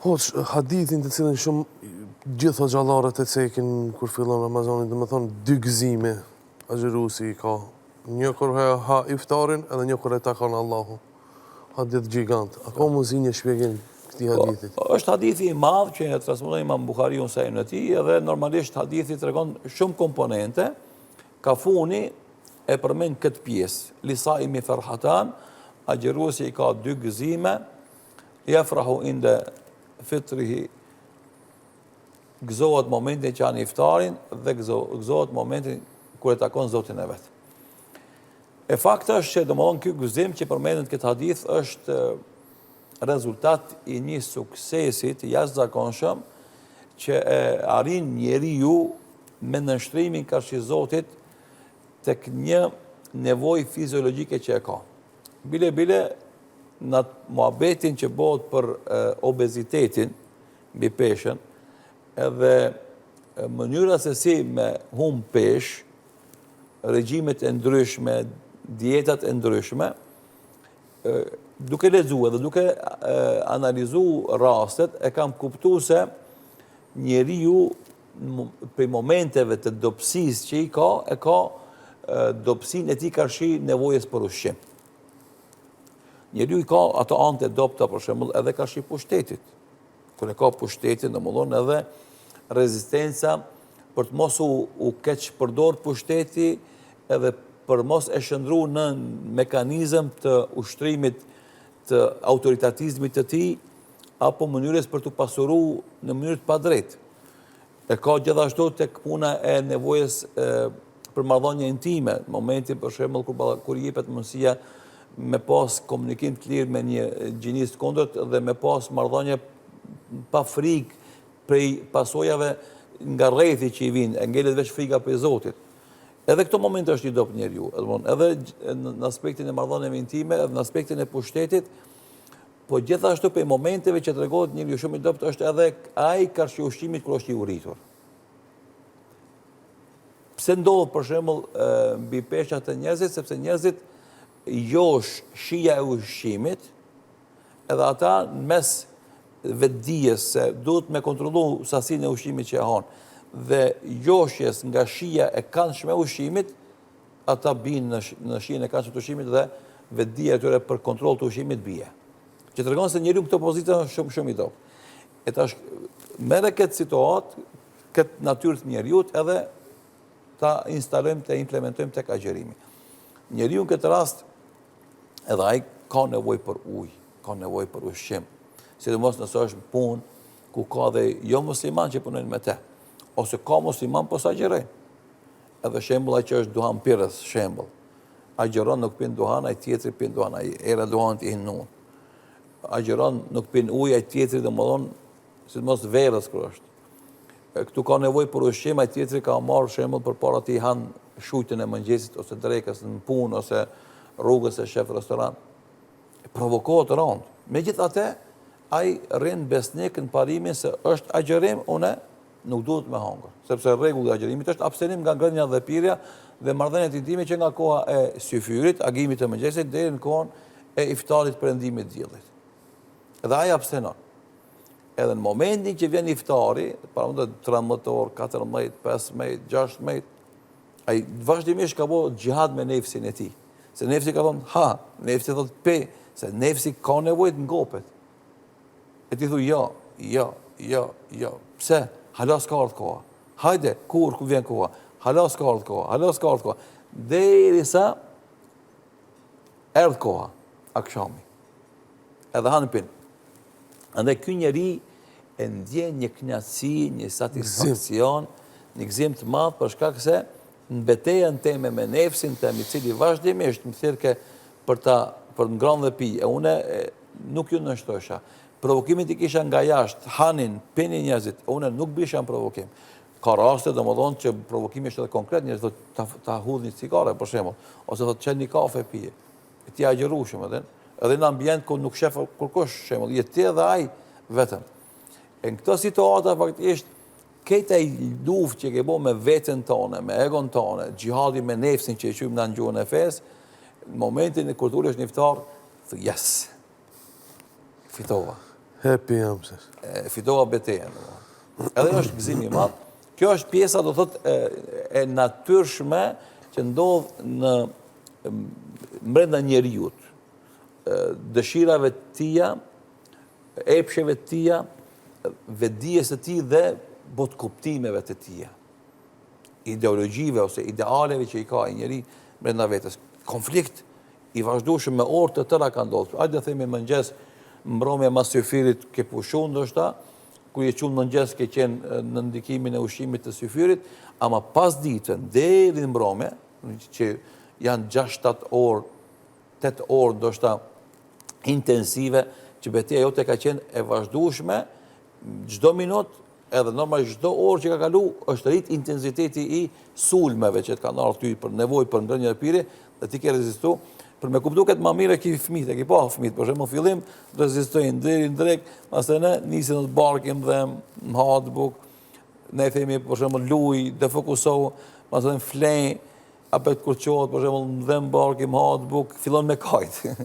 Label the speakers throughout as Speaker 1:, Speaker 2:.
Speaker 1: Hoç, hadithin të cilin shumë gjitha xhallarët e cekin kur fillon Ramazani, dhe më thonë dy gëzime agjëruesi i ka. Një kur ha iftarin edhe një kur e takon Allahu. Hadith gjigant. A ka mundësi një shpjegim këtij hadithit?
Speaker 2: Është hadithi i madh që e transmeton Imam Buhariu në Sahihun e tij dhe normalisht hadithi tregon shumë komponente. Kafuni e përmend këtë pjesë. Lisaimi farhatan, agjëruesi i ka dy gëzime. Jafrahu inda fitrihi, gëzohet momentin që anë iftarin dhe gëzohet momentin kur e takon Zotin e vetë. E faktë është që domethënë ky gëzim që përmendet këtë hadith është rezultat i një suksesi të jashtëzakonshëm që arrin njeriu me nënshtrimin karshi Zotit tek një nevojë fiziologjike që e ka. Bile në muhabetin që bëhet për obezitetin mbi peshën, edhe mënyra se si me humb peshë, regjimet e ndryshme, dietat e ndryshme, duke lexuar dhe duke analizuar rastet, e kam kuptuar se njeriu për momenteve të dobësisë që i ka, e ka dobësinë e tij karshi nevojës për ushqim. Njeriu i ka ato anë të dobta, për shembull, edhe karshi pushtetit. Kur e ka pushtetin, domethënë edhe rezistenca për të mos u keq përdor pushteti edhe për mos e shëndru në mekanizëm të ushtrimit të autoritatizmit të tij apo mënyrës për të pasuru në mënyrë të padrejtë. E ka gjithashtu tek puna e nevojës për marrëdhënie intime, në momentin për shembull kur jepet mundësia me pas komunikim të lirë me një gjinis të kundërt dhe me pas marrëdhënie pa frikë prej pasojave nga rrethi që i vinë, e ngelet veç frika për Zotit. Edhe këto momente është i dobët njeriu, edhe në aspektin e marrëdhënieve intime, edhe në aspektin e pushtetit, po gjithashtu për momenteve që tregohet njeriu shumë i dobët është edhe ai karshi ushqimit kur është i uritur. Pse ndodh për shembull mbi peshat e njerëzit, sepse njerëzit josh shija e ushqimit, edhe ata në mes vetdijes se duhet me kontrollu sasinë e ushqimit që e hanë, dhe joshjes nga shija e këndshme e ushqimit, ata binë në shijen e këndshme të ushqimit dhe vetdija e tyre për kontroll të ushqimit bie. Që tregon se njeriu këto pozita është shumë i dobët. E tash merre këtë situatë, këtë natyrë të njeriut edhe ta instalojmë, ta implementojmë tek agjërimi. Njeriu në këtë rast edhe ai ka nevojë për ujë, ka nevojë për ushqim. Sidomos nëse është në punë ku ka dhe jo musliman që punojnë me te, ose ka musliman po sa agjerojnë. Edhe shembull ai që është duhan pirës, shembull. Agjeron nuk pin duhan, ai tjetri pin duhan, ai era duhan të hinë. Agjeron nuk pin ujë, ai tjetri domethënë, sidomos verës kur është. Këtu ka nevojë për ushqim, ai tjetri ka marrë shembull përpara të i han shujtën e mëngjesit ose drekës në punë ose rrugës e shef restoran. Provokohet rënd. Megjithatë, ai rrin besnik në parimin se është agjërim, une nuk duhet me hangër. Sepse rregulli i agjërimit është abstenim nga ngrënia dhe pirja dhe marrëdhëniet intime që nga koha e syfyrit, agimit të mëngjesit deri në kohën e iftarit perëndimit diellit. Edhe ai abstenon. Edhe në momentin që vjen iftari, para 13 orë, 14, 15, 16, ai vazhdimisht ka bërë xhihad me nefsin e tij. Se nefsi ka thonë ha, nefsi thotë pe, se nefsi ka nevojë të ngopet. E ti thu jo. Pse? Hala s'ka ardhur koha. Hajde, kur vjen koha? Hala s'ka ardhur koha. Derisa erdh koha, akşami. Edhe hanë pin. Andaj ky njeri e ndjen një kënaqësi, një satisfaksion, një gëzim të madh për shkak se në betejën teme me nefsin tem, i cili vazhdimisht më thirke për ngrënë dhe pi, e une nuk ju nështosha. Provokimit i kisha nga jashtë, hanin, pinin njerëzit, e une nuk bisha në provokim. Ka raste domethënë që provokimi është edhe konkret, njerëzit ta hudh një cigare, për shembull, ose thotë çel një kafe pije. E ti agjërushëm edhe në ambient ku nuk shef kurkush, shembull, je ti dhe ai vetëm. E në këto situata faktikisht këta i luftë që ke bo me vetën tonë, me egon tonë, gjihadi me nefsin që i qymë në gjuhën e fesë, në momentin e kur t'ullesh një iftar, thë yes, fitova.
Speaker 1: Happy jam se.
Speaker 2: Fitova betejën. Edhe është gëzim i madh. Kjo është pjesa, do thotë, e natyrshme që ndodh në brenda njeriut. Dëshirave të tia, epsheve të tia, vetdijes të tij dhe botkuptimeve të tia. Ideologjive ose idealeve që i ka i njeri brenda vetes. Konflikt i vazhdueshëm me orë të tëra ka ndodhur. Hajde të themi mëngjes, mbrëmje mas syfirit ke pushu ndoshta, kur je qunë mëngjes ke qenë në ndikimin e ushqimit të syfirit, ama pas ditën, deri në mbrëmje, që janë 6-7 orë, 8 orë ndoshta intensive, që betejë jote ka qenë e vazhdueshme, çdo minutë, edhe normal çdo orë që ka kalu, është rrit intensiteti i sulmeve që të kanë ardhur ty për nevojë për ndërnjë e pirje, dhe ti ke rezistu. Për me kuptu këtë ma mire ki fëmijët, e ki pa fëmijët, për shemë fillim, rezistojnë deri në drek, pastaj ne nisin të barkim dhe në hatë buk, ne themi për shemë luj, defokusohu, pastaj flej, apet kur qohet, për shemë dhe në barkim, hatë buk, fillon me kajtë.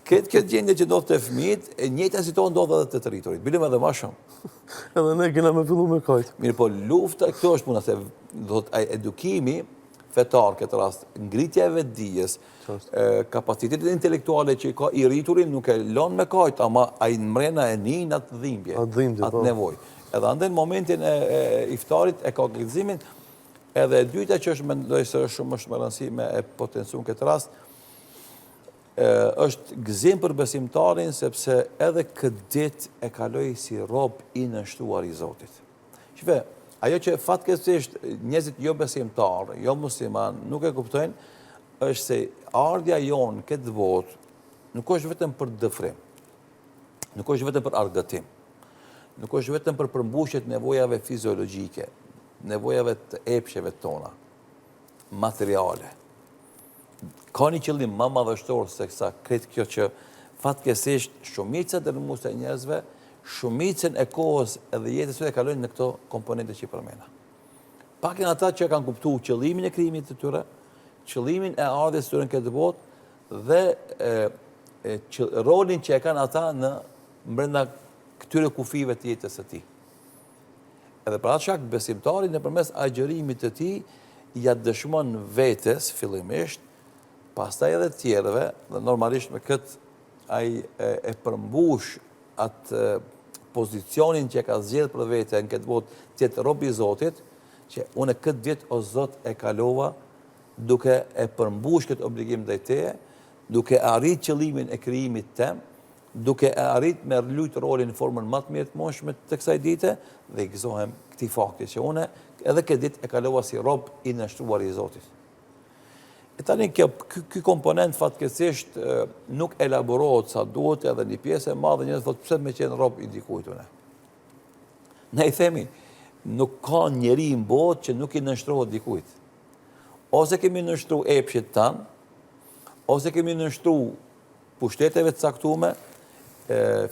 Speaker 2: Këtë gjendje që ndodhë të fëmijët, e njëjta situatë ndodhë edhe të territorit, bilim edhe ma shumë.
Speaker 1: Edhe ne kena me fillu me kajtë.
Speaker 2: Mirë po lufta, këto është puna, se edukimi, fetar këtë rast, ngritja e vetdijes, kapacitetet intelektuale që ka i rriturin nuk e lon me kajt, ama a i në mrena e njën atë dhimbje, atë nevoj. Edhe ande në momentin e iftarit e ka gëzimin, edhe e dyta që është mendoj se shumë është më rëndësi me e potencion këtë rast, është gëzim për besimtarin, sepse edhe këtë dit e kaloi si rob i nështuar i Zotit. Shfe, ajo që fatkeqësisht njerëzit jo besimtar, jo musliman, nuk e kuptojnë, është se ardhja jonë këtë botë nuk është vetëm për dëfrim, nuk është vetëm për argëtim, nuk është vetëm për përmbushjet nevojave fiziologjike, nevojave të epsheve tona, materiale. Ka një qëllim më madhështor se kësa kretë kjo që fatkeqësisht shumica e rëmuese e njerëzve, shumicën e kohës edhe jetës e kalojnë në këto komponente që i përmena. Pakin ata që kanë kuptu qëllimin e krijimit të tyre, qëllimin e ardhjes tyre në këtë botë dhe rolin që e kanë ata në brenda këtyre kufive të jetës së tij. Edhe për atë shkak besimtari nëpërmes agjërimit të tij ja dëshmon vetes fillimisht, pastaj edhe të tjerëve, dhe normalisht me këtë ai e përmbush atë pozicionin që ka zgjedhur për vete në këtë botë të jetë rob i Zotit, që unë këtë ditë o Zot e kalova duke e përmbush këtë obligim ndaj teje, duke arrit qëllimin e krijimit tem, duke arrit me lujt rolin në formën më të mirë të mundshme të kësaj dite dhe i gëzohem këtij fakti që unë edhe këtë ditë e kalova si rob i nështruar i Zotit. E tani ky komponent fatkeqësisht nuk elaborohet sa duhet, edhe një pjesë e madhe njerëz thotë pse më qenë rob i dikujt unë. Ne i themi, nuk ka njeri në botë që nuk i nështrohet dikujt. Ose kemi nështru epshit tanë, ose kemi nështru pushteteve të caktume,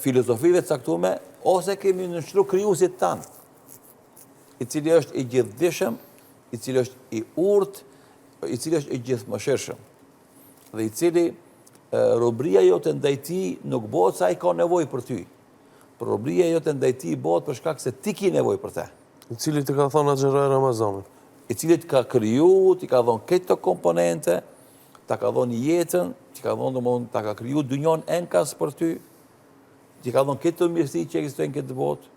Speaker 2: filozofive të caktume, ose kemi nështru krijuesit tanë, i cili është i gjithdijshëm, i cili është i urtë, i cili është i gjithëmëshirshëm, dhe i cili robëria jote ndaj tij nuk bëhet sa ai ka nevojë për ty. Por robëria jote ndaj tij bëhet për shkak se ti ke nevojë për të.
Speaker 1: I cili të ka thonë xheroj Ramazanit.
Speaker 2: I cili të ka kriju, ti ka dhënë këto komponente, ta ka dhënë jetën, ti ka dhënë domthonë ta ka kriju dynjon enkas për ty, ti ka dhënë këto mirësi që ekzistojnë në këtë botë,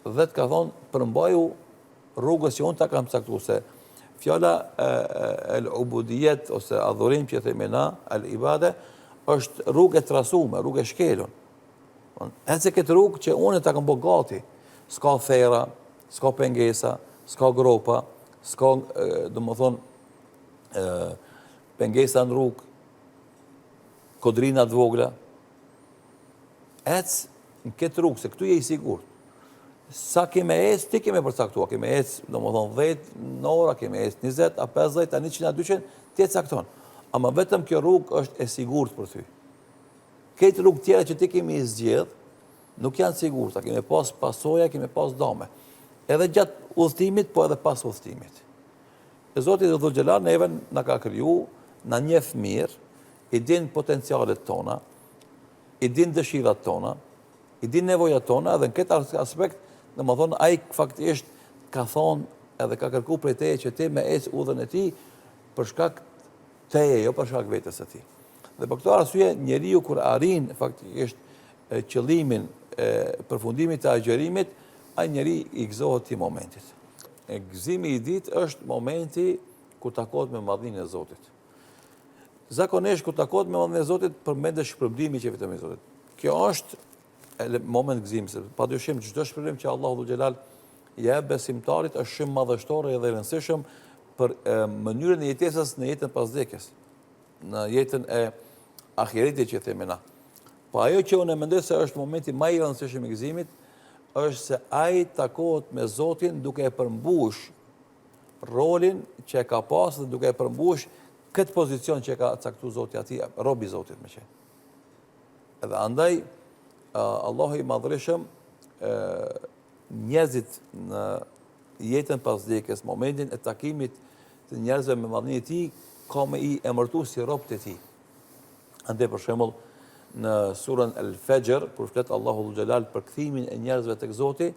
Speaker 2: dhe të ka thonë përmbaju rrugës që unë ta kam caktuar se fjala el-ubudijet ose adhurim që themi na, el-ibade, është rrugë e trasume, rrugë e shkelun. Edhe se këtë rrugë që unë ta kam bë gati, s'ka thera, s'ka pengesa, s'ka gropa, s'ka, domethënë, pengesa në rrugë, kodrina të vogla. Ecë në këtë rrugë, se këtu je i sigurt. Sa keme ecë, ti keme përcaktua, keme ecë, domethënë 10 në ora, keme ecë 20, a 50, a 100, a 200, ti e cakton. Ama vetëm kjo rrugë është e sigurt për ty. Këtë rrugë tjera që ti kemi zgjedh, nuk janë sigurta, keme pas pasoja, keme pas dome. Edhe gjatë udhëtimit, po edhe pas udhëtimit. E Zoti Dhul Xhelal neve na ka kriju, na njeh mirë, i din potencialet tona, i din dëshirat tona, I din nevojat tona edhe në këtë aspekt, domethënë ai faktikisht ka thonë edhe ka kërku prej teje që ti me ecë udhën e tij për shkak teje, jo për shkak vetes së tij. Dhe për këtë arsye njeriu kur arrin faktikisht qëllimin e përfundimit të agjerimit, ai njeri i gëzohet i momentit. Gëzimi i ditë është momenti kur takohet me madhninë e Zotit. Zakonisht kur takohet me madhninë e Zotit përmendet shpërblimi që vetëm i Zotit. Kjo është moment gëzimi, sepse padyshim çdo shpërblim që Allahu dhul xhelal jep besimtarit është shumë madhështor edhe i rëndësishëm për mënyrën e jetesës në jetën pas vdekjes, në jetën e ahiretit që themi na. Po ajo që unë mendoj se është momenti më i rëndësishëm i gëzimit, është se ai takohet me Zotin duke e përmbush rolin që e ka pasur dhe duke e përmbush këtë pozicion që e ka caktuar Zoti atij, robi i Zotit më qenë. Edhe andaj Allahu i madhërisëm njerëzit në jetën pas vdekjes, momentin e takimit të njerëzve me madhninë e tij, ka me i emërtuar si robët e tij. Andaj për shembull në surën Al-Fajr, kur flet Allahu dhul xhelal për kthimin e njerëzve tek Zoti,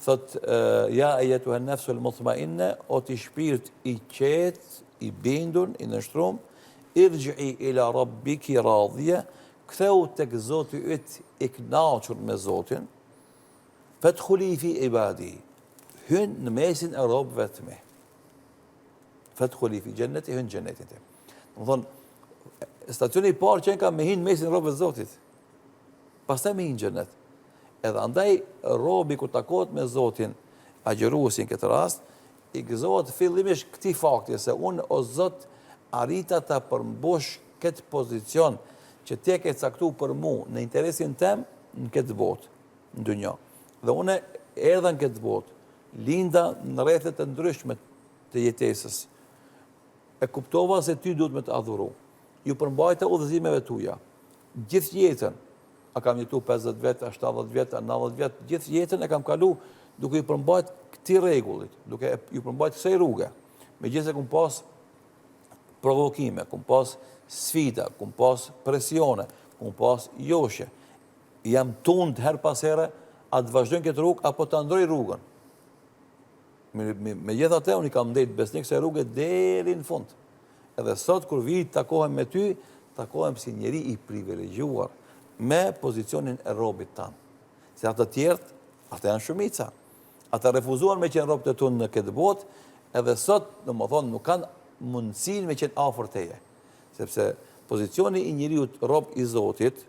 Speaker 2: thot ja ayetuha an-nafsu al-mutma'inna, o ti shpirt i qetë, i bindur, i nështrum, irji'i ila rabbiki radhiya, ktheu tek Zoti yt i kënaqur me Zotin, fadkhuli fi ibadi, hyn në mesin e robëve të mi. Fadkhuli fi jannati, hyn xhenetin tim. Do thon stacioni i parë që ka me hin mesin e robëve të Zotit. Pastaj me hin xhenet. Edhe andaj robi kur takohet me Zotin, agjeruesin këtë rast, i gëzohet fillimisht këtij fakti se unë o Zot arrita ta përmbush këtë pozicion që ti e ke caktuar për mua në interesin tem në këtë botë, në dynjë. Dhe unë erdha në këtë botë, linda në rrethet të ndryshme të jetesës. E kuptova se ty duhet me të adhuru. Ju përmbajta udhëzimeve tuja. Gjithë jetën, a kam jetu 50 vjet, 70 vjet, 90 vjet, gjithë jetën e kam kalu duke ju përmbajt këtij rregullit, duke ju përmbajt kësaj rruge. Megjithëse kum pas provokime, kum pas sfida, kum pas presione, kum pas joshe. Jam tund her pas here, a të vazhdojnë këtë rrugë apo të ndroj rrugën. Megjithatë unë kam ndejt besnik se rrugë deri në fund. Edhe sot kur vi takohem me ty, takohem si njeri i privilegjuar me pozicionin e robit tanë. Se ata tjertë, ata janë shumica. Ata refuzuan me qenë robët e tunë në këtë botë, edhe sot, në më thonë, nuk kanë mundësin me qenë afër teje. Sepse pozicioni i njeriu rob i Zotit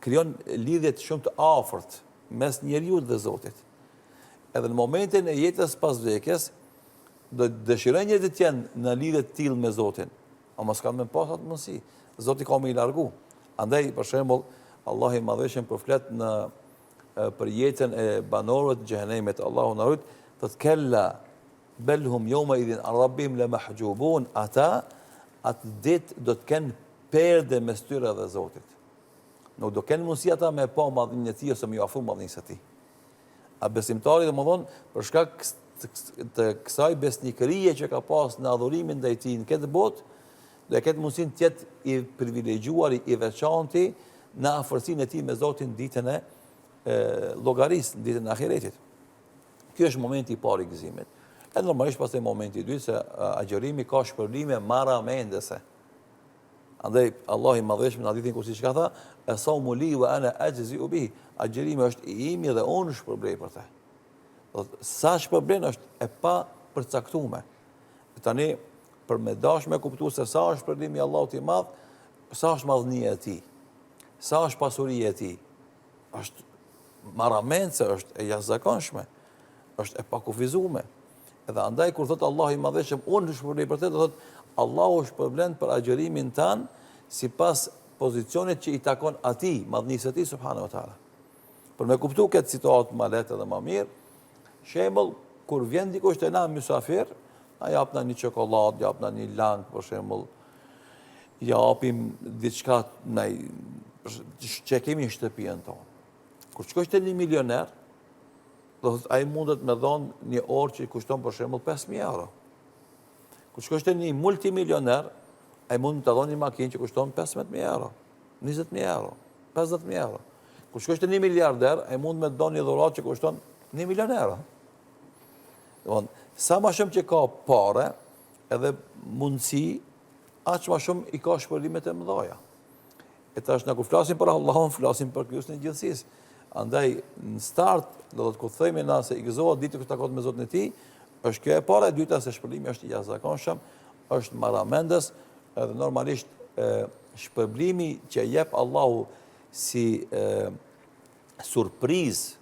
Speaker 2: krijon lidhjet shumë të afërt mes njeriu dhe Zotit. Edhe në momentin e jetës pas vdekjes, do dëshirojnë njerëzit të jenë në lidhje të tillë me Zotin, ama s'kan me pas atë mundësi. Zoti ka me i largu. Andaj, për shembull, Allah i madhëshëm përflet për jetën e banorëve të xhehenemit, Allahu na rujt, thot kella bel hum yawma idhin an rabbihim la mahjubun, ata atë ditë do të kenë perde mes tyre dhe Zotit. Nuk do kenë mundësi ata me pa madhninë e tij ose me ju afru madhninë së tij. A besimtari domethënë për shkak të kësaj besnikërie që ka pas në adhurimin ndaj tij në këtë botë, do e ketë mundësinë të jetë i privilegjuar, i veçantë në afërsinë e tij me Zotin ditën e llogarisë, ditën e ahiretit. Ky është momenti i parë i gëzimit. E normalisht pastaj momenti i dytë se agjerimi ka shpërblime marramendese. Andaj Allah i madhëshëm në hadithin kursi që ka tha, "As-sawmu li wa ana ajzi'u bihi." Agjerimi është i imi dhe unë shpërblej për te. Sa shpërblen është e pa përcaktuar. Tani për me dash me kuptuar se sa është shpërblimi i Allahut i madh, sa është madhnia e tij, sa është pasuria e tij, është marramendse, është e jashtëzakonshme, është e pakufizuar. Edhe andaj kur thot Allah i madhëshëm unë shpërblej për te, do thot Allahu shpërblen për agjerimin tanë sipas pozicionit që i takon atij, madhnisë së tij subhanahu wa taala. Për me kuptu këtë situatë më lehtë dhe më mirë, shembull kur vjen dikush te na mysafir, na japna një çokoladë, japna një lang, për shembull, japim diçka që kemi në shtëpinë tonë. Kur shkosh te një milioner, do thotë ai mundet me dhon një orë që kushton për shembull 5.000 euro. Kur shkosh te një multimilioner, ai mund të dhon një makinë që kushton 15.000 euro, 20.000 euro, 50.000 euro. Kur shkosh te 1 miliarder, ai mund me don një dhuratë që kushton 1 milion euro. Sa ma shumë që ka pare edhe mundësi, aq ma shumë i ka shpërlimet e mëdhaja. E tash na kur flasim për Allahun, flasim për Kryusin e gjithësisë. Andaj në start, do të kur themi na se i gëzohet ditë kur takohet me Zotin e tij, është kjo e para, e dyta se shpërblimi është i jashtëzakonshëm, është marramendës, edhe normalisht shpërblimi që jep Allahu si surprizë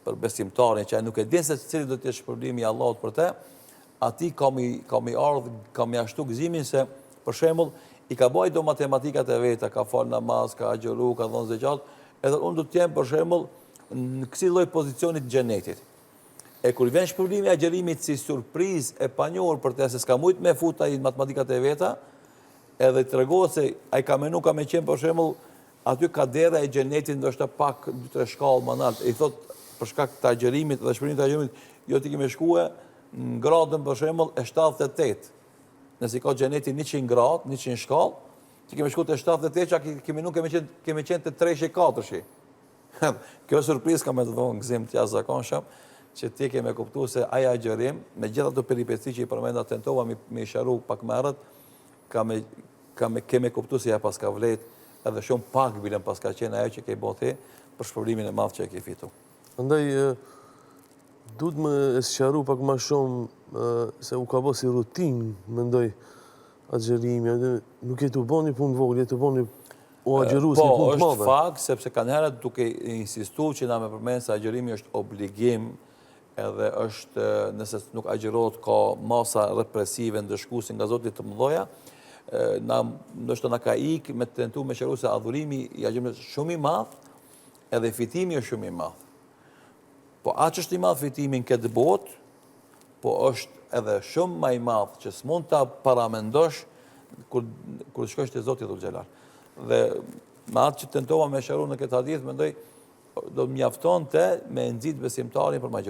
Speaker 2: për besimtarin që ai nuk e din se cili do të jetë shpërblimi i Allahut për të, ati ka mi ashtu gëzimin se, për shembull, i ka bëj do matematikat e veta, ka fal namaz, ka agjëru, ka dhënë zeqat, edhe unë do të jem, për shembull, në kësi lloj pozicionit xhenetit. E kur vjen shpërblimi i agjërimit si surprizë e panjohur për të se s'ka mujt me fut ai matematikat e veta, edhe tregohet se ai ka menu ka me qenë, për shembull, aty ka dera e xhenetit ndoshta pak 2-3 shkallë më lart. I thot për shkak të agjërimit dhe shpërblimit të agjërimit, jo ti kemi shkuar në gradën për shembull e 78. Nëse ka xheneti 100 gradë, 100 shkallë, ti kemi shkuar te 78, çka kemi nuk kemi qenë te 3-4. Kjo surprizë ka me të dhënë gëzim të jashtëzakonshëm, që ti kemi kuptuar se ai agjërim, me gjithë ato peripeci që i përmenda tentova me sharu pak më herët, kemi kuptuar se ja paska vlet, edhe shumë pak bilen paska qenë ajo që ke bëti për shpërblimin e madh që e ke fitu.
Speaker 1: Andaj, duhet me sqaru pak ma shumë se u ka bë si rutinë, mendoj, agjërimi, nuk e të bën një punë vogël, e të bën një agjëru si një punë të madhe.
Speaker 2: Po, është fakt, sepse kanë herët duke insistu që na me përmenë se agjërimi është obligim, edhe është, nëse nuk agjërohet, ka masa represive ndëshkuesin nga Zoti të mëdha, ndoshta na ka ikë me tentu me shëru se adhurimi i agjërimit është shumë i madh, edhe fitimi është shumë i madh. Po aq është i madh fitimi në këtë botë, po është edhe shumë më i madh që s'mund ta paramendosh kur shkosh te Zoti Dhul Xhelal. Dhe me atë që tentova me shëru në këtë hadith, mendoj do mjaftonte me nxit besimtarin për ma